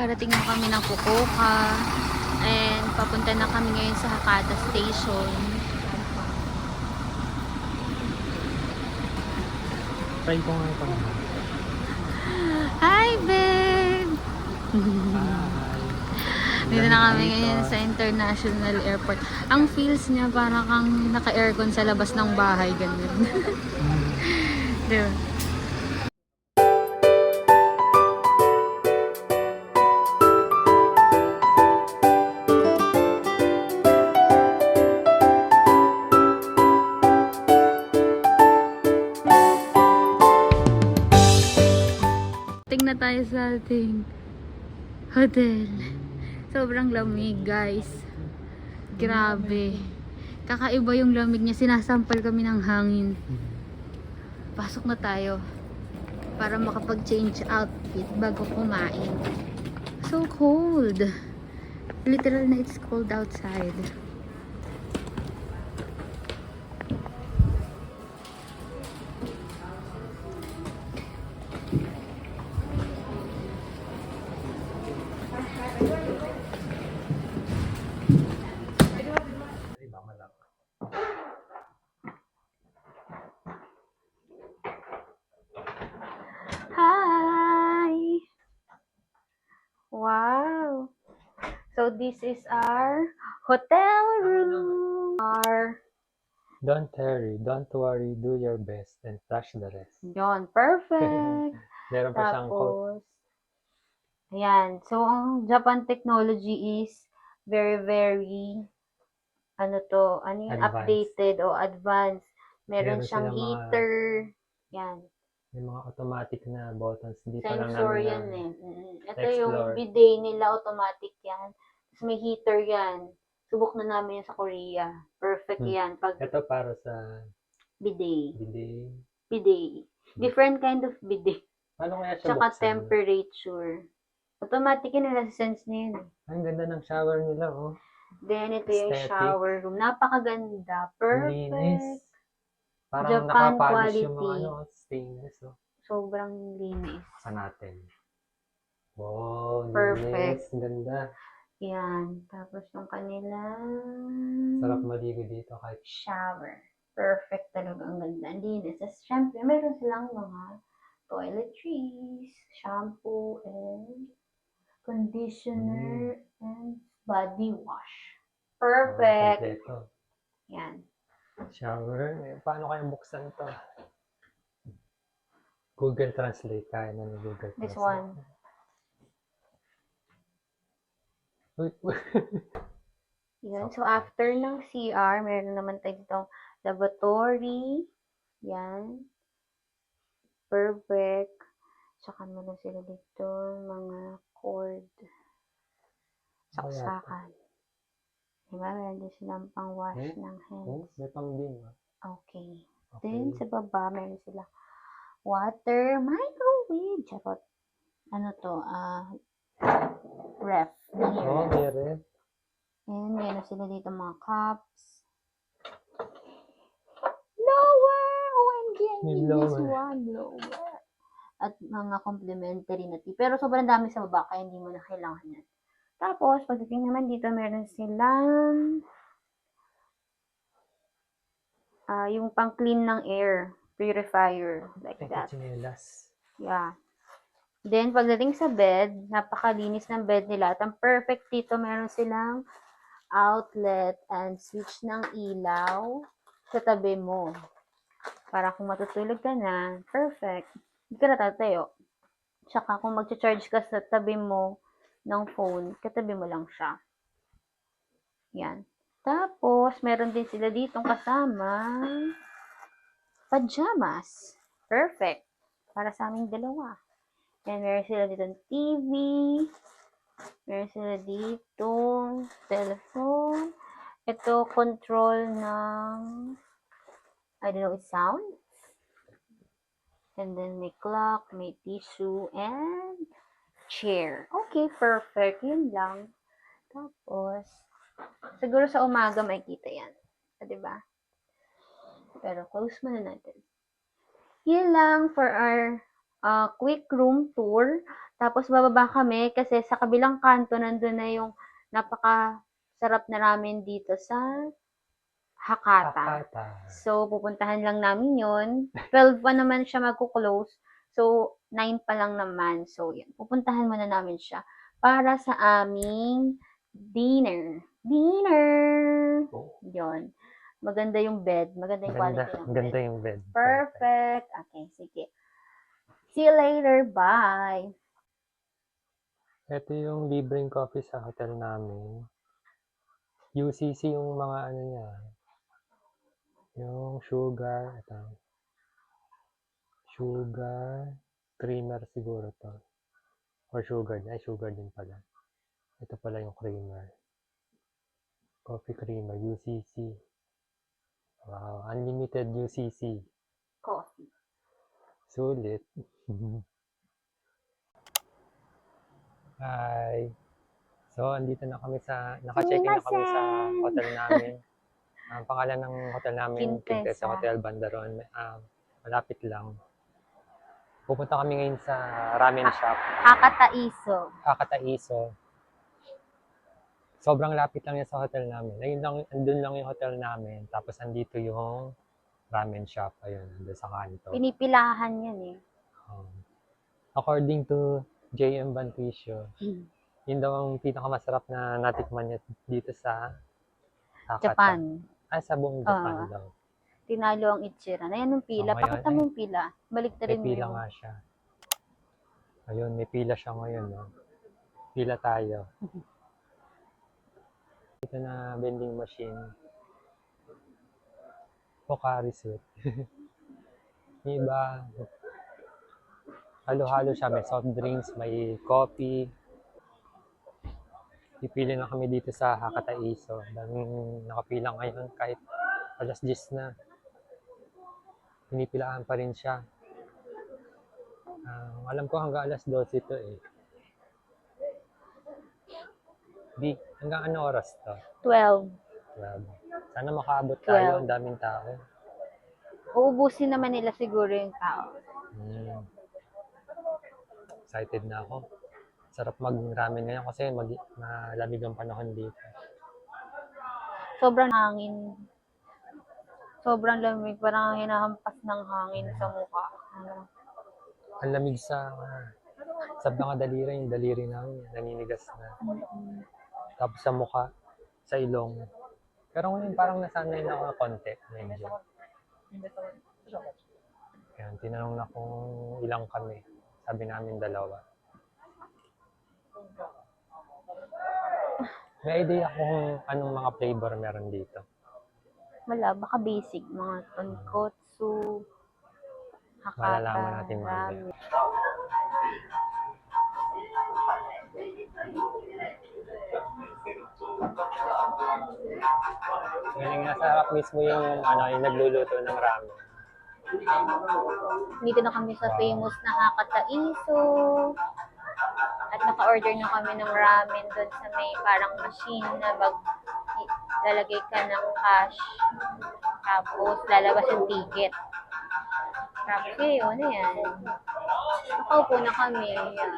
Kakarating na kami ng Fukuoka. And papunta na kami ngayon sa Hakata Station. Try ko nga ito. Hi, babe! Hi. Dito na kami ngayon sa International Airport. Ang feels niya para kang naka-aircon sa labas ng bahay. Ganun. Diba? Tingnan tayo sa ating hotel. Sobrang lamig, guys. Grabe. Kakaiba yung lamig niya. Sinasampal kami ng hangin. Pasok na tayo para makapag-change outfit bago kumain. So cold. Literal na it's cold outside. Hi! Wow! So this is our hotel room. Don't worry, do your best and flash the rest. Yon, perfect. Meron pa siyang quote. Tapos, ayan. So, ang Japan technology is very, ano yun, Advanced. updated o advanced. Meron Meron siyang silang mga- heater. Yan. May mga automatic na buttons. Hindi pa lang Sensor namin yan na Ito explore. yung bidet nila, automatic yan. Tapos may heater yan. Subok na namin yan sa Korea. Perfect yan. Pag Ito para sa bidet. bidet. Different kind of bidet. Paano kaya siya Tsaka buksan? temperature. Automatic yun, nasa-sense niya yun. Ang ganda ng shower nila, oh. Then, ito yung Aesthetic. shower room. Napakaganda. Ang Perfect. linis. Parang Japan nakapalis yung quality. mga stainless, oh. Sobrang linis. Sa natin. Wow, Perfect. linis. Ang ganda. Yan. Tapos yung kanilang Sarap maligo dito kahit shower. Perfect talaga. Ang ganda. Ang linis. Tapos, syempre, meron silang mga toiletries, shampoo, and conditioner, and body wash. Perfect. kompleto. Yan. Shower. Paano kaya buksan to? Google Translate. Kaya na ni Google Translate. This one. Uy. Yan. So, after ng CR, meron naman tayo ditong lavatory. Yan. Perfect. Tsaka meron sila dito mga cord. Saksakan. Diba? Meron din silang pang-wash ng hands. May pang-bin. Okay. Then, sa baba, meron sila water, microwave. Charot. Ano to? Ref. Oh, may ref. And meron sila dito mga cups. Lower! OMG, I May need this lower. one. Lower. At mga complimentary na tea. Pero sobrang dami sa baba, kaya hindi mo na kailangan yan. Tapos, pagdating naman dito, meron silang yung pang-clean ng air. Purifier. Like that. Chinelas. Yeah. Then, pagdating sa bed, napakalinis ng bed nila. At ang perfect dito, meron silang outlet and switch ng ilaw sa tabi mo. Para kung matutulog ka na, perfect. Hindi ka natatayo. Tsaka kung mag-charge ka sa tabi mo ng phone, katabi mo lang siya. Yan. Tapos, meron din sila ditong kasama pajamas. Perfect. Para sa aming dalawa. And meron sila ditong TV. Meron sila ditong telephone. Ito, control ng I don't know, sound. And then may clock, may tissue, and chair. Okay, perfect. Yun lang. Tapos, siguro sa umaga makikita yan. Diba? Pero close muna natin. Yun lang for our quick room tour. Tapos bababa kami kasi sa kabilang kanto nandun na yung napakasarap na ramen dito sa Hakata. Hakata. So, pupuntahan lang namin yun. 12 pa naman siya magko-close. So, 9 pa lang naman. So, yun. Pupuntahan muna namin siya para sa aming dinner. Dinner! Yun. Maganda yung bed. Maganda yung Ganda. quality ng Ganda bed. yung bed. Perfect. Okay, sige. See you later. Bye! Ito yung libreng coffee sa hotel namin. UCC yung mga ano niya. Yung sugar. Ito. Sugar. Creamer siguro to. Or sugar. Ay, sugar din pala. Ito pala yung creamer. Coffee creamer. UCC. Wow. Unlimited UCC. Coffee. Sulit. Hi. So, andito na kami naka-check-in na kami sa hotel namin. Ang pangalan ng hotel namin, Quintessa Quintessa. Hotel Bandaron. Malapit lang. Pupunta kami ngayon sa ramen shop, Hakataiso. Hakataiso. Sobrang lapit lang yan sa hotel namin. Andun lang yung hotel namin. Tapos andito yung ramen shop. Ayun, andun sa kanto. Pinipilahan yan eh. According to J.M. Bantisio, yun daw ang pinakamasarap na natikman niya dito sa Hakata. Japan. Sa buong Japan daw. Tinalo ang Ichiran. Ayan yung pila. Ngayon, Pakita mo yung pila. Balik na may rin mo pila yung... nga siya. Ayun, may pila siya ngayon. No? Pila tayo. Ito na vending machine. Pocari Sweat. Yung iba, halo-halo siya. May soft drinks, may coffee. Pipili na kami dito sa Hakataiso. Daming nakapila ngayon kahit alas 10 na. Pinipilaan pa rin siya. Alam ko hanggang alas 12 ito eh. Hanggang ano oras to? 12. 12. Sana makaabot tayo. Ang daming tao. Uubusin naman nila siguro yung tao. Excited na ako. Sarap mag-ramen ngayon kasi malamig ang panahon dito. Sobrang hangin. Sobrang lamig. Parang hinahampas ng hangin sa mukha. Ang lamig sa mga daliri. Yung daliri namin naninigas na. Tapos sa mukha, sa ilong. Pero ngayon parang nasanay na ako konti. Medyo. Yan, tinanong na kung ilang kami. Sabi namin 2. May idea kung anong mga flavor meron dito. Wala, baka basic. Mga tonkotsu, Hakata, Malalaman natin mamaya. ramen. Galing nasa harap mismo yung nagluluto ng ramen. Dito na kami sa famous na Hakataiso. At naka-order na kami ng ramen doon sa may parang machine na lalagay ka ng cash. Tapos lalabas yung ticket. Tapos yun, ayan. Nakaupo na kami. Ayan.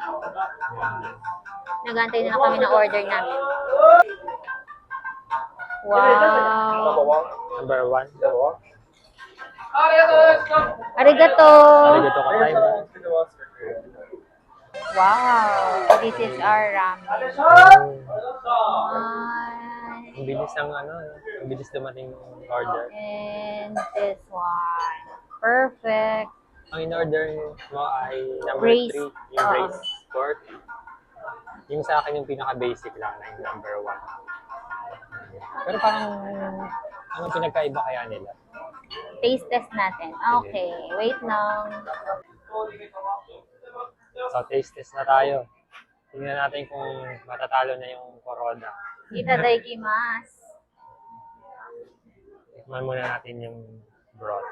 Nagantay na kami ng order namin. Wow! Number 1. Arigato! Arigato gozaimasu. Wow! This is our ramen. Ang bilis ang dumating ng order. And this one. Perfect. Ang in-order mo ay number Braised. 3, yung braised pork. Yung sa akin yung pinaka-basic lang na yung number 1. Pero parang, anong pinagkaiba kaya nila? Taste test natin. Okay, wait lang. So, taste test na tayo. Tingnan natin kung matatalo na yung Corona. Itadakimasu. Tikman muna natin yung broth.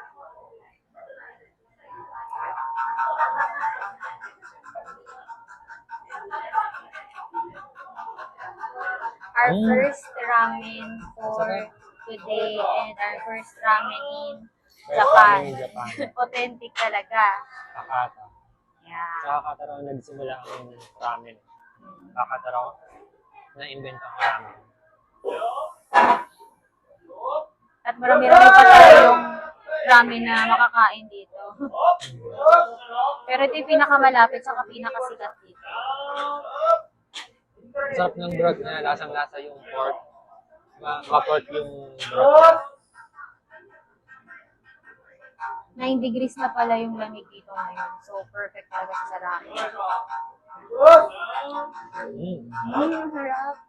Our first ramen for today and our first ramen in Japan. Japan. Authentic talaga. Hakata. Yeah. Sa Kakataraw nagsimula ang ramen. Kakataraw na-invent ang ramen. At marami-rami pa tayong ramen na makakain dito. Pero ito yung pinakamalapit sa pinakasikat dito. Sarap ng broth niya, lasang-lasa yung pork. Ma-pork yung broth. 9 degrees na pala yung lamig dito ngayon. So, perfect talaga sa ramen. Ang harap.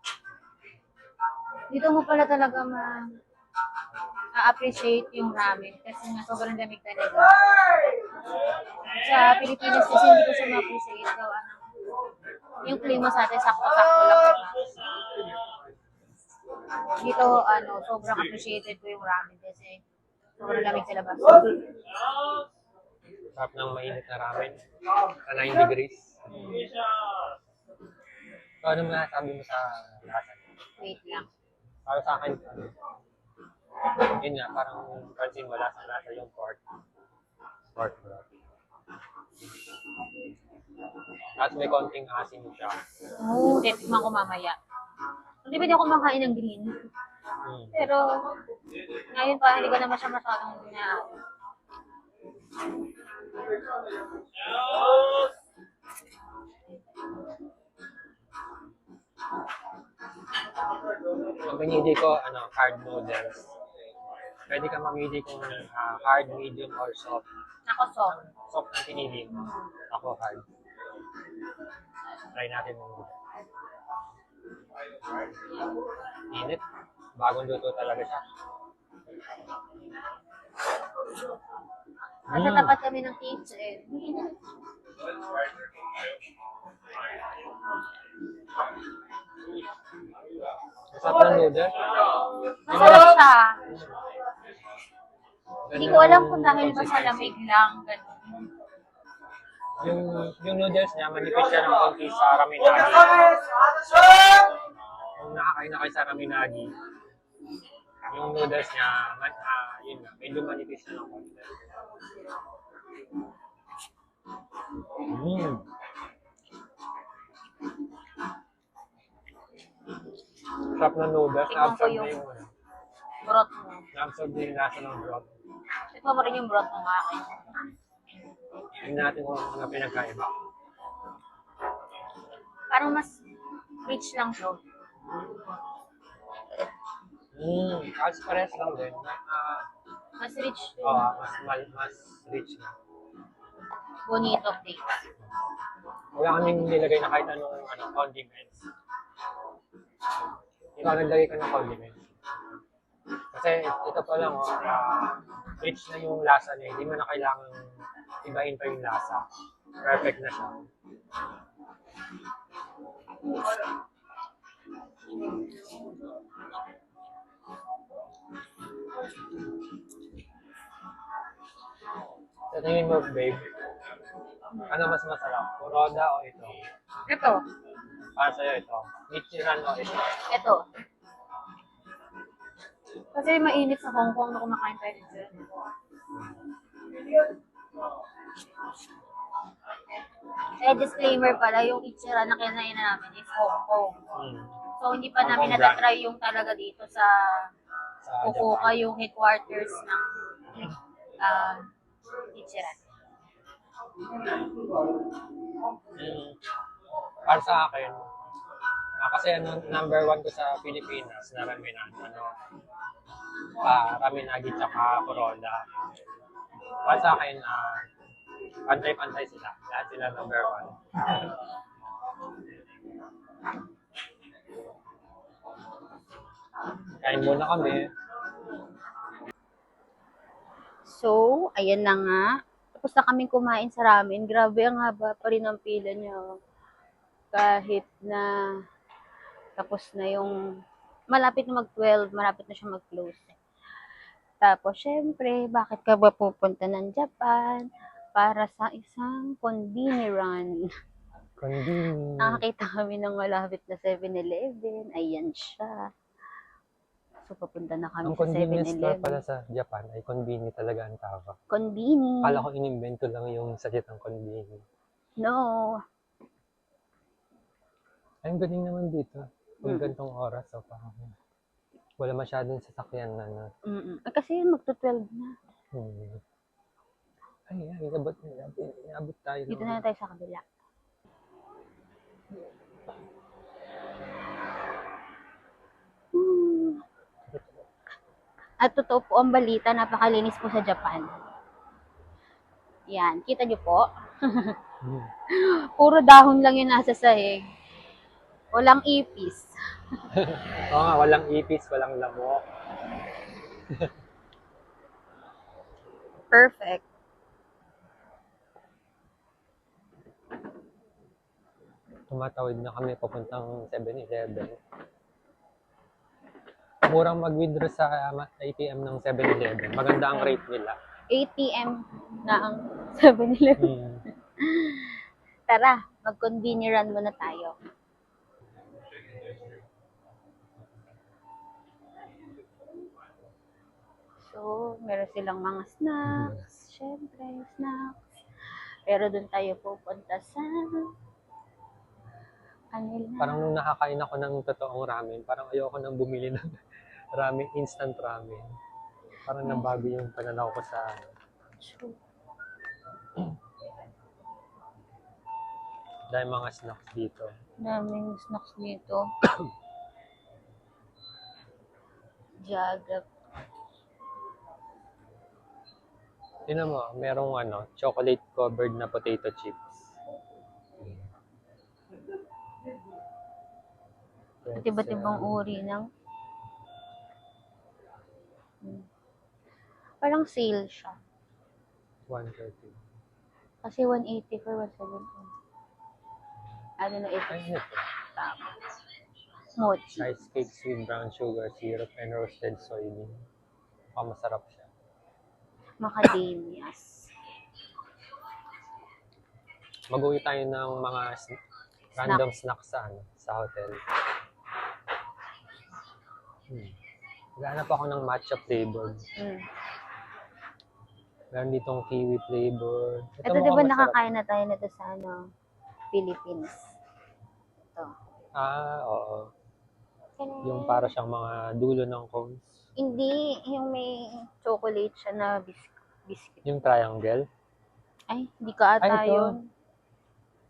Dito mo pala talaga ma-appreciate yung ramen kasi nga sobrang lamig talaga. Sa Pilipinas kasi hindi ko siya ma-appreciate gawa ng yung klima sa atin sakto-sakto lang diba? Dito sobrang appreciated ko yung ramen kasi sobrang lamig sa labas. Sarap ng mainit na ramen. Sa 9 degrees. So, ano masasabi mo sa lasa? Wait lang. Para sa akin, yun nga, parang pansin mo, lasang-lasa yung pork. Pork broth. At may konting asin siya. Oo, tikman ko mamaya. Hindi ba di ako kumakain ng green? Pero, ngayon pa, hindi ko naman siya masyadong Ang pinili ko, hard noodles. Pwede ka mamili kung hard, medium, or soft. Ako soft. Soft ang pinili mo. Ako hard. Try natin mo. Init. Bagong luto talaga siya. Nasa tapat kami ng kitchen. Masarap ng noodles. Masarap siya. Hindi ko alam kung dahil ba sa lamig lang. Ganun. Yung noodles niya, manipis siya ng konti sa raminagi. Kung nakakain na kayo sa raminagi, yung noodles niya, yun nga, medyo manipis siya ng konti. Sarap ng noodles, Tingnan ko na-absorb na yung yung broth mo. na-absorb na yung lasa ng broth. Ito mo rin yung broth ng akin. Tingnan natin kung ano pinagkaiba. Parang mas rich lang to. As pares lang din. Mas rich Mas rich na. bonito taste. Wala kaming nilagay na kahit anong condiments. Ikaw naglagay ka ng condiments. Kasi ito pa lang, rich na yung lasa niya. Hindi mo na kailangan ibahin pa yung lasa. Perfect na siya. Sa tingin mo, babe, ano mas masarap? Kuroda o ito? Ito. Para sa'yo ito. Nichiran o ito? Ito. Kasi mainit sa Hong Kong na kumakain tayo dito. Disclaimer pala, yung Ichira na kinain namin is Hong Kong. So, hindi pa namin Hong Kong natatry yung talaga dito sa Fukuoka, Japan. yung headquarters ng Ichira. Para sa akin, kasi number 1 ko sa Pilipinas na ramenan, ramenagi tsaka Kuroda. Para sa akin, pantay-pantay sila. Lahat sila number 1. Kain muna kami. So, ayan na nga. Tapos na kaming kumain sa ramen. Grabe, ang haba pa rin ang pila niya. Kahit na tapos na yung malapit na mag-12, malapit na siya mag-close. Tapos, syempre, bakit ka ba pupunta ng Japan? Para sa isang konbini run. Konbini. Nakakita kami ng malapit na 7-Eleven. Ayan siya. So, papunta na kami Ang sa convenience store 7-Eleven. pala sa Japan ay konbini talaga ang tawag. Konbini. Akala ko inimbento lang yung sakit ng konbini. No. Ay, ang galing naman dito. Kung Mm. gantong oras, so parang wala masyadong sasakyan na na. Kasi magto-12 na. Hmm. Ay, inabot tayo Dito ng na tayo sa kabila. At totoo po ang balita, napakalinis po sa Japan. Yan, kita niyo po? Hmm. Puro dahon lang yung nasa sahig. Walang ipis. Oo nga, walang ipis, walang lamok. Perfect. Tumatawid na kami papuntang 7-Eleven. Murang mag-withdraw sa ATM ng 7-Eleven. Maganda ang rate nila. ATM na ang 7-Eleven. Hmm. Tara, mag-convenient run muna tayo. So, meron silang mga snacks. Syempre, snacks. Pero doon tayo pupunta sa kanila. Parang nung nakakain ako ng totoong ramen, parang ayoko nang bumili ng ramen, instant ramen. Parang nabago yung pananaw ko sa dahil mga snacks dito. Daming snacks dito. Jaga. Tingnan mo, merong chocolate covered na potato chips. At iba't ibang uri ng parang sale siya. 130. Kasi 180 for 170. Ano na ito? Ay, ito. Tama. Mochi. Rice cakes with brown sugar syrup and roasted soybean. Masarap siya. Macadamias. Mag-uwi tayo ng mga random snacks sa hotel. Naghanap ako ng matcha flavor. Meron ditong kiwi flavor. Ito di ba nakakain na tayo nito sa Philippines? Ito. Oo. Yung para siyang mga dulo ng cones. Hindi, yung may chocolate siya na biscuit. Yung triangle? Ay, hindi ka ata ito. yun.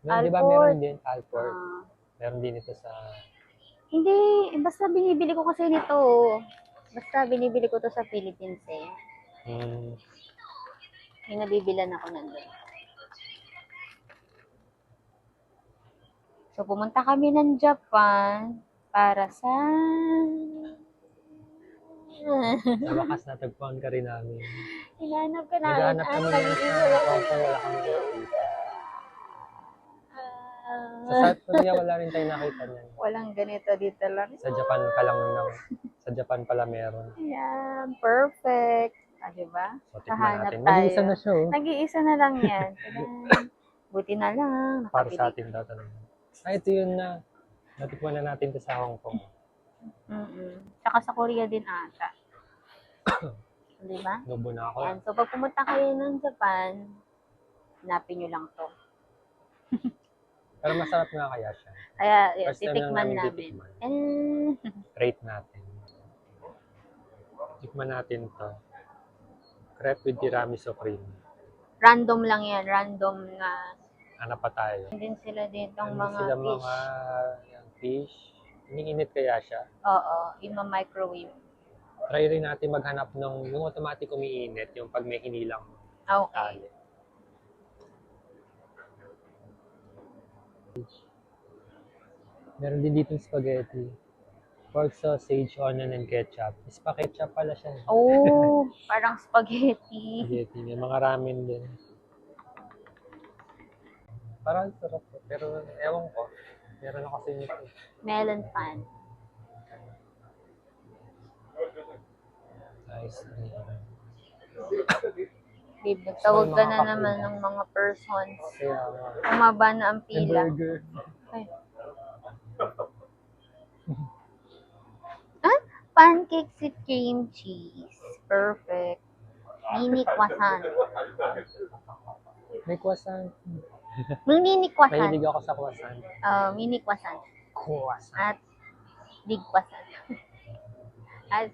Di ba meron din Alford? Meron din ito sa... Hindi, basta binibili ko kasi nito. Basta binibili ko to sa Philippines eh. Yung nabibilan ako nandun. So, pumunta kami ng Japan para sa... Sa wakas natagpuan ka rin namin. Hinanap ka namin. Naghahanap kami ng wala kami nakita. Sa South Korea, wala rin tayo nakita niyan. Walang ganito dito lang. Sa Japan pa lang sa Japan pala meron. Ayan, perfect. Diba? So, tikman Hahanap natin. tayo. Nag-iisa na siya. Nag-iisa na lang yan. Buti na lang. Para sa atin daw talaga. Ito yun na. Natikman na natin ito sa Hong Kong. Saka sa Korea din ata. Diba? Nubo na ako. Ayan. So, pag pumunta kayo ng Japan, hanapin nyo lang to. Pero masarap nga kaya siya. Kaya, First time lang titikman namin namin. titikman. Rate natin. Tikman natin to. Crepe with tiramisu cream. Random lang yan. Random na. Ano pa tayo? Din sila dito ang Ano mga sila fish. mga fish. Iniinit kaya siya? Oo. Ima-microwave. Try rin natin maghanap ng yung automatic umiinit, yung pag may hinilang Okay. tali. Meron din dito spaghetti. Pork sausage, onion, and ketchup. Ketchup pala siya. Oh, parang spaghetti. Spaghetti. May mga ramen din. Parang sarap po. Pero ewan ko. Meron ako kasi nito. Melon pan. Nice. Babe, nagtawag ka na naman ng mga persons. Kaya nga. Umaba na ang Yung pila. burger. Ay. Pancakes with cream cheese. Perfect. Mini croissant. May croissant. May mini croissant. Mahilig ako sa croissant. Mini croissant. Croissant. At big croissant. At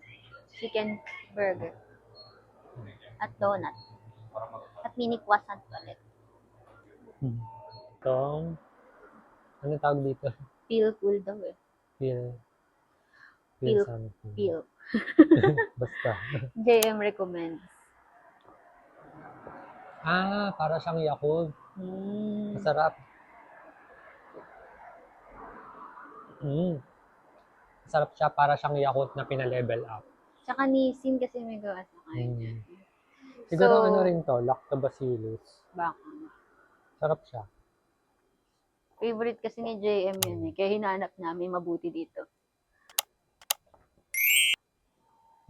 chicken burger. At donut. At mini croissant ulit. Itong, ano tawag dito? Feel cool daw eh. Feel Feel- something. Feel. Basta. JM recommends. Para siyang Yakult. Mm. Masarap. Masarap siya, para siyang Yakult na pina-level up. Tsaka nisin kasi may gawa sa kanya. Siguro So, ano rin to, lactobacillus. Baka. Sarap siya. Favorite kasi ni JM yun eh. Kaya hinanap namin mabuti dito.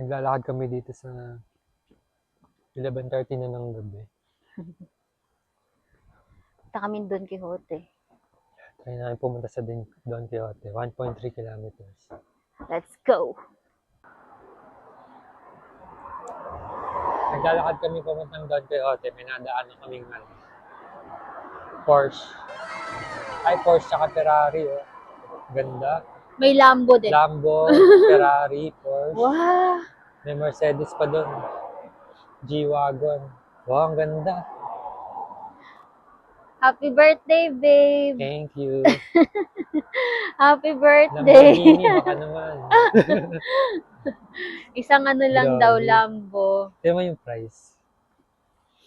Naglalakad kami dito sa 11:30 na ng gabi. Punta kami Don Quixote. Try namin pumunta sa Don Quixote. 1.3 kilometers. Let's go! Naglalakad kami pumunta ng Don Quixote. May nadaanan kaming Porsche. Porsche tsaka Ferrari. Oh. Ganda. May Lambo din. Lambo, Ferrari, Porsche. Wow! May Mercedes pa doon. G-Wagon. Wow, ang ganda. Happy birthday, babe! Thank you. Happy birthday! Lamborghini, baka naman. Isang ano lang Grabe. daw, Lambo. Tignan mo yung price.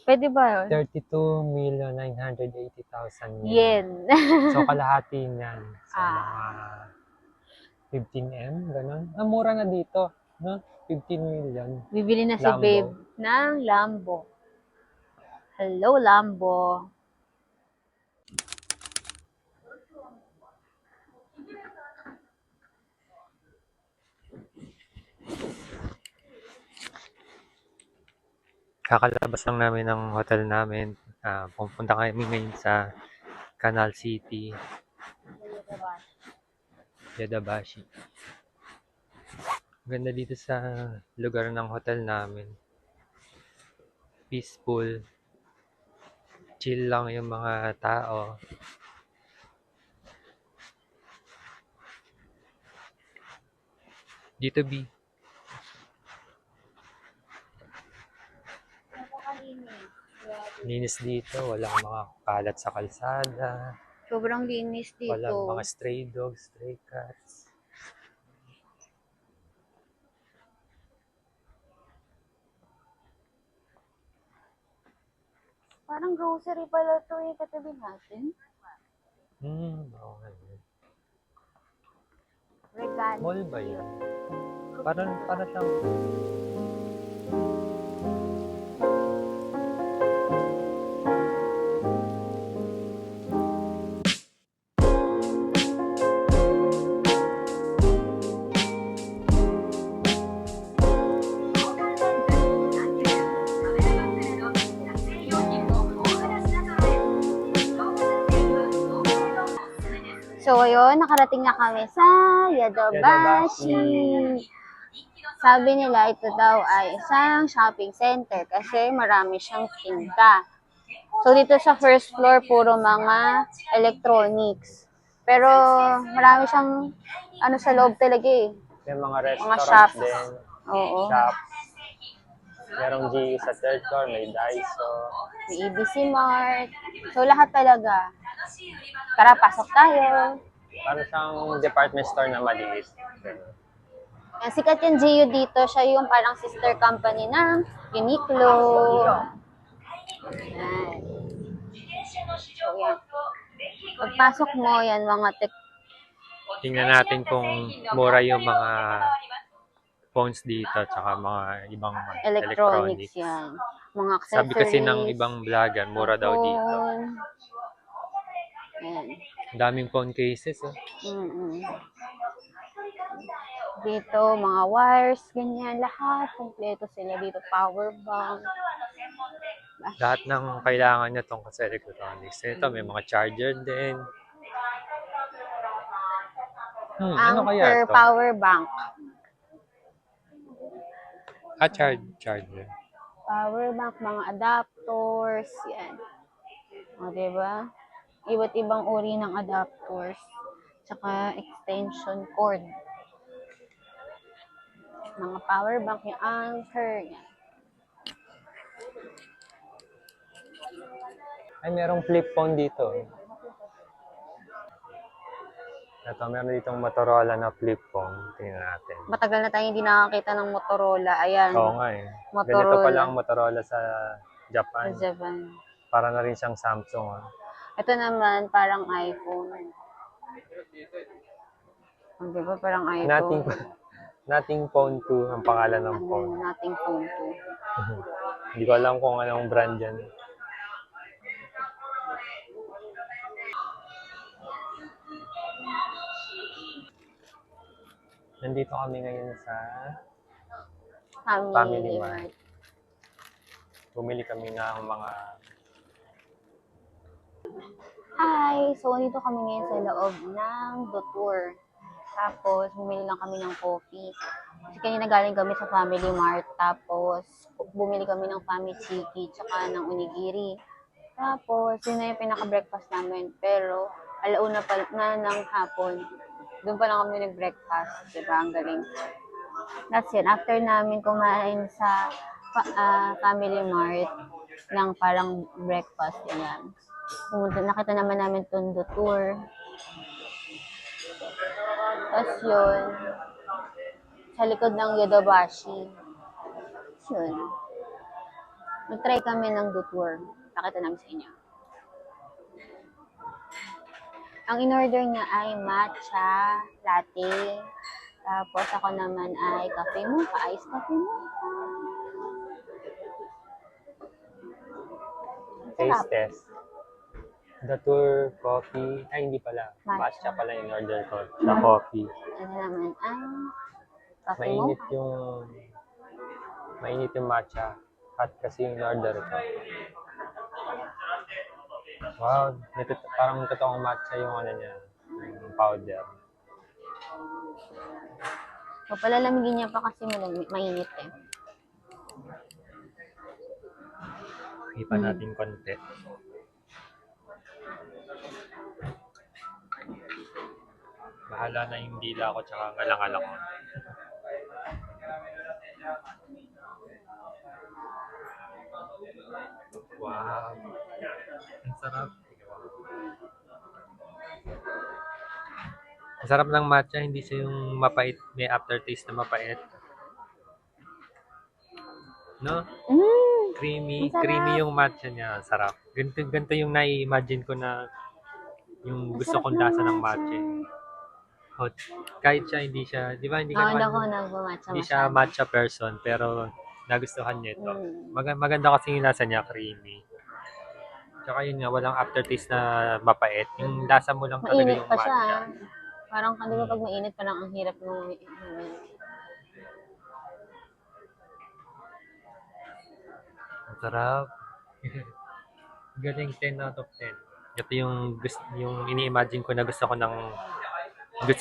Pwede ba yun? 32,980,000 Yen. So, kalahati niyan. So, mga 15M, ganun. Mura na dito. No? 15 million. Bibili na si Lambo. babe ng Lambo. Hello, Lambo. Kakalabas lang namin ng hotel namin. Pupunta kami ngayon sa Canal City, Yadabashi. Ganda dito sa lugar ng hotel namin. Peaceful. Chill lang yung mga tao. Dito, B. Linis dito. Walang mga kalat sa kalsada. Sobrang linis dito. Walang mga stray dogs, stray cats. Parang grocery pala to eh, katabi natin. Okay. Regalo. Mall ba yun? Para siyang... So, ayun, nakarating na kami sa Yadabashi. Sabi nila, ito daw ay isang shopping center kasi marami siyang tinda. So, dito sa first floor, puro mga electronics. Pero, marami siyang, sa loob talaga eh. May mga Mga restaurants shops. din. Oo. Shops. Merong GU sa third floor, may Daiso. May EBC Mart. So, lahat talaga. Tara, pasok tayo. Para siyang department store na maliit. Ang sikat yung GU dito, siya yung parang sister company ng Uniqlo. Yan. So, yan. Pagpasok mo, yan mga Tingnan natin kung mura yung mga phones dito tsaka mga ibang electronics yan. Mga accessories. Sabi kasi ng ibang vlogger, mura daw dito. Yan. Daming phone cases. Dito, mga wires, ganyan, lahat. Kompleto sila dito. Power bank. Lahat ng kailangan niya tungkol sa electronics. Ito, may mga charger din. Ano kaya ito? Power bank. Charger. Power bank, mga adapters, yan. O, diba? iba't ibang uri ng adapters, tsaka extension cord. Mga power bank, yung anchor, yan. Ay, merong flip phone dito. Ito, meron ditong Motorola na flip phone. Tingnan natin. Matagal na tayo hindi nakakita ng Motorola. Ayan, Oo nga eh. Ganito Motorola. pala ang Motorola sa sa Japan. Japan. Para na rin siyang Samsung. Ah. Ito naman, parang iPhone. Di ba? Parang Nothing, iPhone. Nothing Phone 2 ang pangalan ng phone. Nothing phone 2. Hindi ko alam kung anong brand yan. Nandito kami ngayon sa Family Mart. Bumili kami ng mga... Hi! So, dito kami ngayon sa loob ng Dotour. Tapos, bumili lang kami ng coffee. Kasi kanina galing kami sa Family Mart. Tapos, bumili kami ng Family Chiki tsaka ng Onigiri. Tapos, yun na yung pinaka-breakfast namin. Pero, alauna pa na ng hapon. Doon pa lang kami nag-breakfast. Diba? Ang galing. That's it. After namin kumain sa Family Mart ng parang breakfast, yan. Nakita naman namin Tondo Tour. Tapos yun, sa likod ng Yodobashi. Yun. Mag-try kami ng Dotour. Nakita namin sa inyo. Ang in-order niya ay matcha latte. Tapos ako naman ay cafe mocha, ice coffee mocha. Taste test. The tour coffee. Ay, hindi pala. Matcha. Matcha pala yung order ko. Sa coffee. Ano naman ang cafe Mainit mocha. yung matcha. Hot kasi yung order ko. Wow, parang totoong matcha yung ano niya. Yung powder. So, palalamigin niya pa kasi mainit eh. Ipan natin konti. Bahala na yung dila ko tsaka ngalang-alang ko. Wow. Ang sarap. Ang sarap ng matcha, hindi siya yung mapait, may aftertaste na mapait. No? Creamy yung matcha niya. Sarap. Ganito yung nai-imagine ko na yung gusto kong lasa ng matcha. Hot. Kahit siya, hindi siya, di ba, hindi siya matcha person, pero nagustuhan niya ito. Maganda kasi yung lasa niya, creamy. Tsaka yun nga, walang aftertaste na mapait. Yung lasa mo lang talaga mainit yung pa siya. matcha. Parang, di ba pag mainit pa lang, ang hirap nung Ang sarap. Galing, 10 out of 10. Ito yung ini-imagine ko na gusto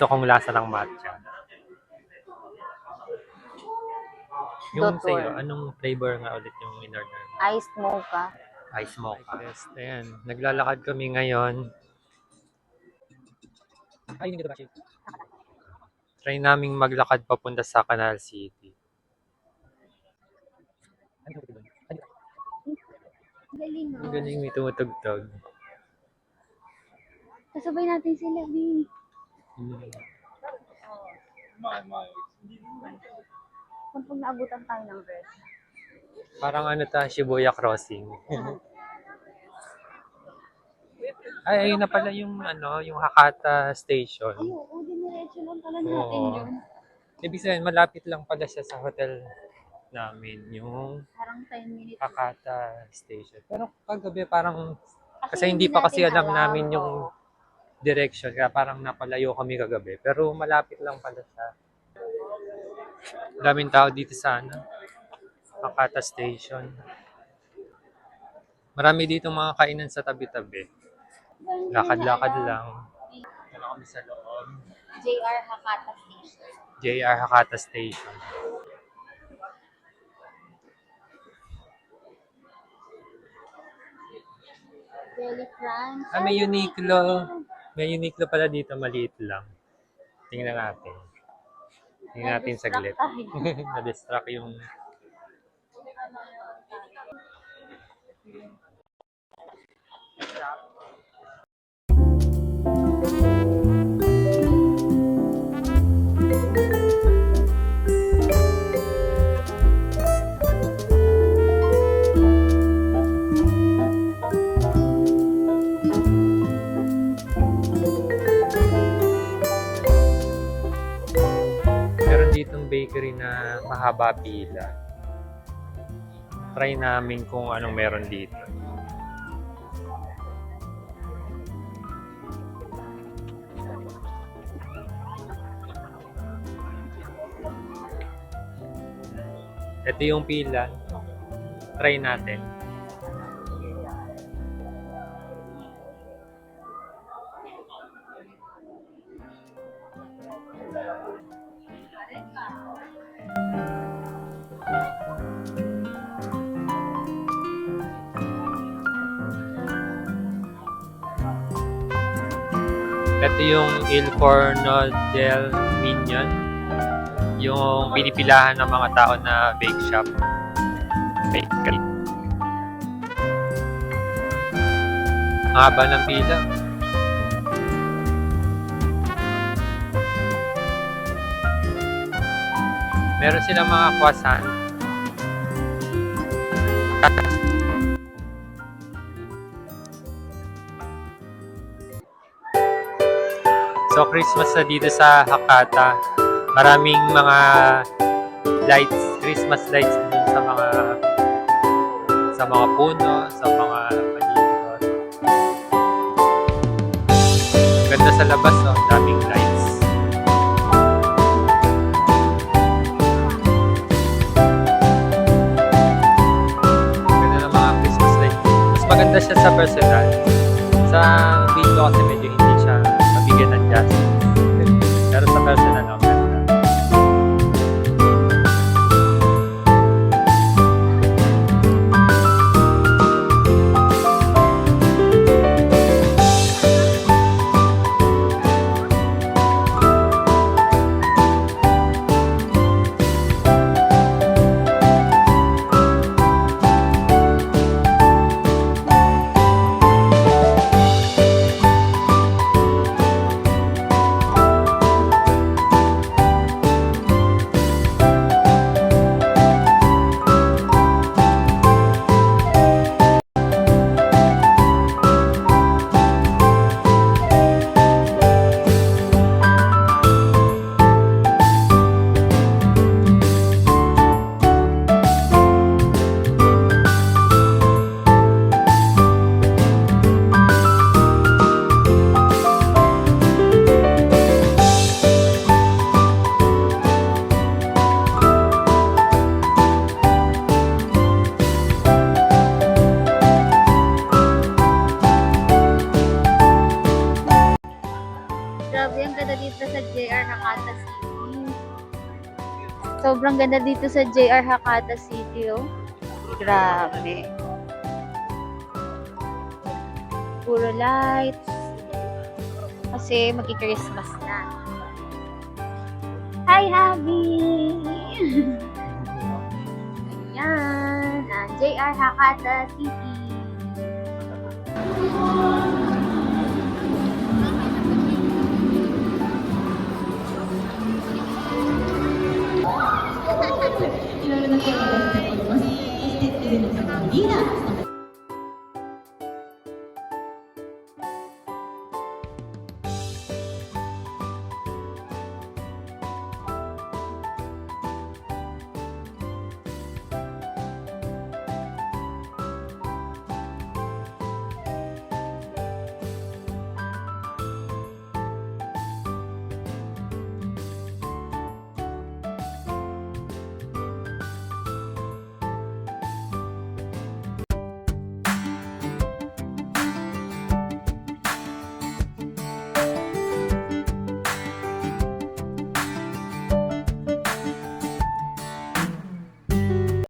kong lasa ng matcha. Yung Dotour. sa'yo, anong flavor nga ulit yung in-order? Iced mocha. Ice mocha. Yes, ayan. Naglalakad kami ngayon. Ay, hindi ba? Try naming maglakad papunta sa Canal City. Ang galing, may tumutugtog. Kasabay natin sila, B. Kung naabutan tayo ng rest. Parang Shibuya Crossing. Ay, ayun na pala yung Hakata Station. Ay, oo, diniretso lang pala natin yun. Ibig sabihin, malapit lang pala siya sa hotel namin, yung Parang 10 minutes. Hakata Station. Pero kagabi parang, kasi hindi pa kasi alam namin yung direction, kaya parang napalayo kami kagabi. Pero malapit lang pala siya. Daming tao dito sa Hakata Station. Marami dito mga kainan sa tabi-tabi. Lakad-lakad lang. Wala kami sa loob. JR Hakata Station. JR Hakata Station. Jelly France. Ah, may Uniqlo. May Uniqlo pala dito, maliit lang. Tingnan natin. Tingnan natin saglit. Na-distract yung... Meron ditong bakery na mahaba pila. Try namin kung anong meron dito. Ito yung pila. Try natin. Ito yung Il Forno del Minion. Yung pinipilahan ng mga tao na bake shop. Bakery. Ang haba ng pila. Meron silang mga croissant. So Christmas na dito sa Hakata. Maraming mga lights, Christmas lights dun sa mga puno, sa mga paligid. Ganda sa labas, oh, daming lights. Ganda ng mga Christmas lights. Mas maganda siya sa personal. Sa video kasi medyo hindi siya mabigyan ng justice. Pero sa personal, ang ganda. Grabe, ang ganda dito sa JR Hakata City. Sobrang ganda dito sa JR Hakata City, oh. Grabe. Puro lights. Kasi magki-Christmas na. Hi, Habi! Ayan. JR Hakata City.いろいろな声が出ております。そして、上野さんのリーダー。